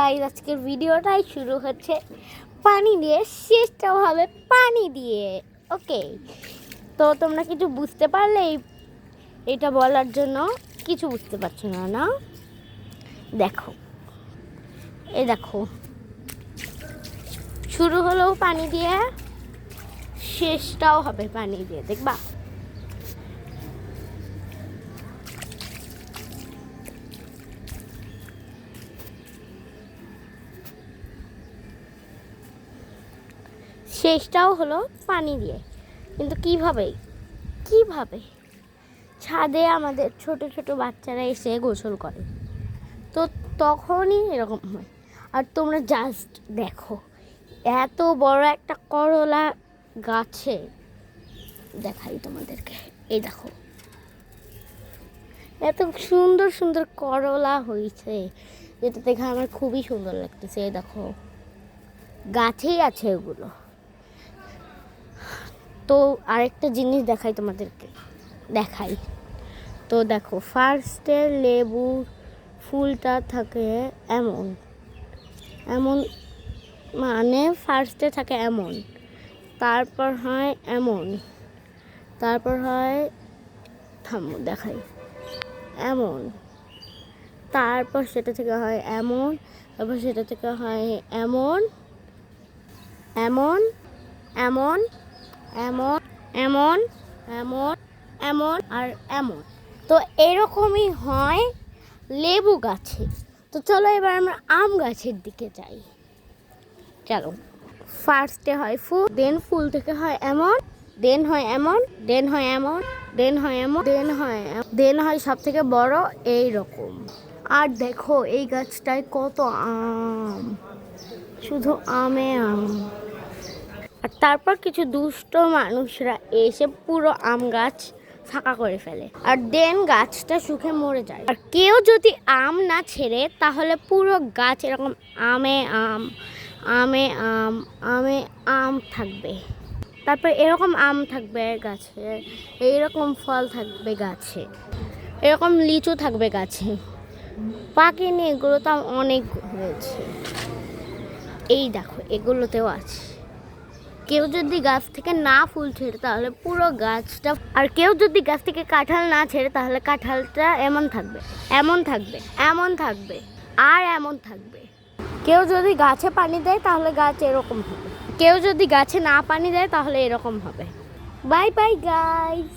Guys আজকের ভিডিওটাই শুরু হচ্ছে পানি দিয়ে, শেষটাও হবে পানি দিয়ে। ওকে, তো তোমরা কিছু বুঝতে পারলে এটা বলার জন্য? কিছু বুঝতে পারছো না, না? দেখো, এই দেখো, শুরু হলো পানি দিয়ে, শেষটাও হবে পানি দিয়ে, দেখবা? শেষটাও হলো পানি দিয়ে, কিন্তু কিভাবে ছাদে আমাদের ছোট ছোট বাচ্চারা এসে গোসল করে, তো তখনই এরকম হয়। আর তোমরা জাস্ট দেখো, এত বড় একটা করলা গাছে, দেখাই তোমাদেরকে, এই দেখো, এত সুন্দর সুন্দর করলা হয়েছে, যেটা দেখে আমার খুবই সুন্দর লাগতেছে। এই দেখো, গাছেই আছে এগুলো। তো আরেকটা জিনিস দেখাই তোমাদেরকে, দেখাই তো দেখো, ফার্স্টে লেবুর ফুলটা থাকে এমন এমন, মানে ফার্স্টে থাকে এমন, তারপর হয় এমন, তারপর হয়, থামো দেখাই, এমন, তারপর সেটা থেকে হয় এমন, তারপর সেটা থেকে হয় এমন এমন এমন এমন এমন এমন এমন আর এমন। তো এরকমই হয় লেবু গাছে। তো চলো এবার আমরা আম গাছের দিকে যাই। চলো, ফার্স্টে হয় ফুল, দেন ফুল থেকে হয় এমন, দেন হয় এমন, দেন হয় এমন, দেন হয় এমন, দেন হয় সব থেকে বড় এই রকম। আর দেখো এই গাছটায় কত আম, শুধু আমে আম। আর তারপর কিছু দুষ্ট মানুষরা এসে পুরো আম গাছ ফাঁকা করে ফেলে, আর দেন গাছটা শুকে মরে যায়। আর কেউ যদি আম না ছেড়ে, তাহলে পুরো গাছ এরকম আমে আম আমে আম আমে আম থাকবে। তারপর এরকম আম থাকবে গাছে, এইরকম ফল থাকবে গাছে, এরকম লিচু থাকবে গাছে। পাকেনি, এগুলো তো অনেক হয়েছে। এই দেখো, এগুলোতেও আছে। কেউ যদি গাছ থেকে না ফুল ছেড়ে, তাহলে পুরো গাছটা, আর কেউ যদি গাছ থেকে কাঁঠাল না ছেড়ে, তাহলে কাঁঠালটা এমন থাকবে, এমন থাকবে, এমন থাকবে, আর এমন থাকবে। কেউ যদি গাছে পানি দেয়, তাহলে গাছ এরকম হবে। কেউ যদি গাছে না পানি দেয়, তাহলে এরকম হবে। Bye bye guys.